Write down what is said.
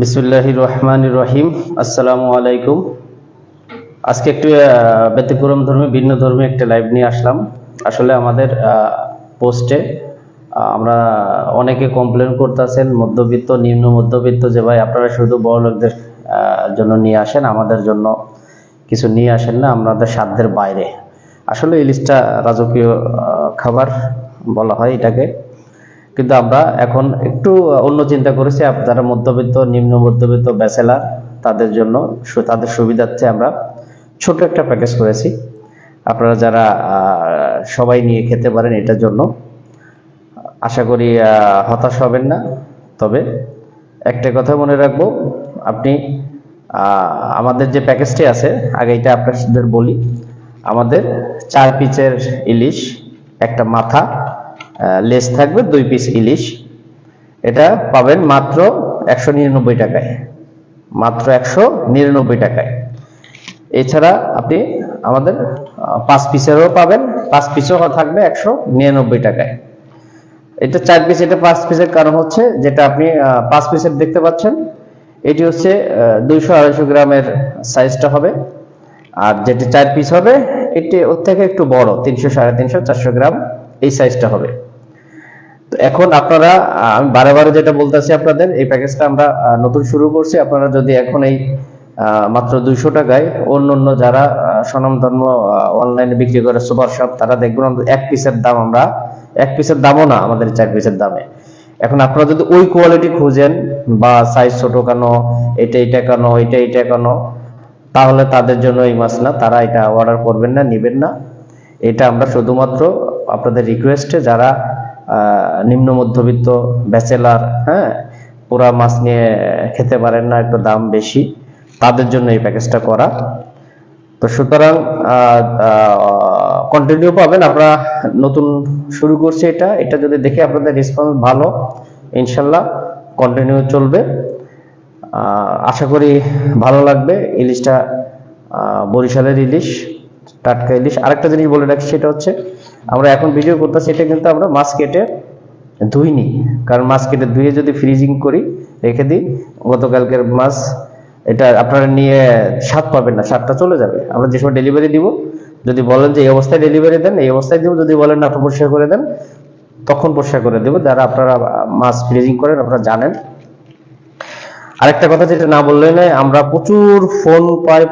বিসমিল্লাহির রহমানির রহিম। আসসালামু আলাইকুম। আজকে একটু ব্যতিক্রম ধর্মী ভিন্ন ধর্মী একটা লাইভ নিয়ে আসলাম। আসলে আমাদের পোস্টে আমরা অনেকে কমপ্লেন করতেছেন মধ্যবিত্ত নিম্ন মধ্যবিত্ত যে ভাই আপনারা শুধু বড় লোকদের জন্য নিয়ে আসেন, আমাদের জন্য কিছু নিয়ে আসেন না, আমাদের সাধ্যের বাইরে। আসলে ইলিশটা রাজকীয় খাবার বলা হয় এটাকে, কিন্তু আমরা এখন একটু অন্য চিন্তা করেছি। যারা মধ্যবিত্ত নিম্ন মধ্যবিত্ত ব্যাচেলার তাদের জন্য, তাদের সুবিধার্থে আমরা ছোট একটা প্যাকেজ করেছি। আপনারা যারা সবাই নিয়ে খেতে পারেন, এটার জন্য আশা করি হতাশ হবেন না। তবে একটা কথা মনে রাখবো, আপনি আমাদের যে প্যাকেজটি আছে, আগে এটা আপনাদের বলি। আমাদের 4 পিসের ইলিশ, একটা মাথা, লেজ থাকবে 2 পিস ইলিশ। এটা পাবেন মাত্র 199 টাকায়, মাত্র 199 টাকায়। এছাড়া আপনি আমাদের 5 পিসেরও পাবেন, 5 পিসও থাকবে 199 টাকায়। এটা 4 পিস, এটা 5 পিসের কারণ হচ্ছে, যেটা আপনি 5 পিসের দেখতে পাচ্ছেন, এটি হচ্ছে 200-250 গ্রামের সাইজটা হবে। আর যেটা 4 পিস হবে, এটি ওর থেকে একটু বড়, 300-350-400 গ্রাম এই সাইজটা হবে। তো এখন আপনারা, আমি বারে বারে যেটা বলতেছি আপনাদের, এই প্যাকেজটা আমরা নতুন শুরু করছি। আপনারা যদি এখন এই মাত্র 200 টাকায় অন্য যারা স্বনামধন্য অনলাইনে বিক্রি করে সুপার শপ, তারা দেখবেন এক পিসের দাম, আমরা এক পিসের দামও না আমাদের 4 পিসের দামে। এখন আপনারা যদি ওই কোয়ালিটি খুঁজেন বা সাইজ ছোট কেন, এটা কেন, এটা কেন, তাহলে তাদের জন্য এই মাছ না, তারা এটা অর্ডার করবেন না, নেবেন না। এটা আমরা শুধুমাত্র আপনাদের রিকোয়েস্টে, যারা নিম্ন মধ্যবিত্ত ব্যাচেলার, হ্যাঁ, পুরা মাছ নিয়ে খেতে পারেন না, একটু দাম বেশি, তাদের জন্য এই প্যাকেজটা করা। তো সুতরাং কন্টিনিউ পাবেন। আমরা নতুন শুরু করছি এটা যদি দেখে আপনাদের রেসপন্স ভালো, ইনশাল্লাহ কন্টিনিউ চলবে। আশা করি ভালো লাগবে। ইলিশটা বরিশালের ইলিশ, টাটকা ইলিশ। আরেকটা জিনিস বলে রাখি, সেটা হচ্ছে আমরা এখন ভিডিও করতেছি, এটা কিন্তু আমরা মাছ কেটে ধুইনি। কারণ মাছ কেটে ধুয়ে যদি ফ্রিজিং করি, রেখে দিই, গতকালকের মাছ, এটা আপনারা নিয়ে স্বাদ পাবেন না, স্বাদটা চলে যাবে। আমরা যে সময় ডেলিভারি দিব, যদি বলেন যে এই অবস্থায় ডেলিভারি দেন, এই অবস্থায় দিব। যদি বলেন আপনি পরিষ্কার করে দেন, তখন পরিষ্কার করে দেবো। যারা আপনারা মাছ ফ্রিজিং করেন, আপনারা জানেন। আরেকটা কথা যেটা না বললে নয়, আমরা প্রচুর ফোন পাই।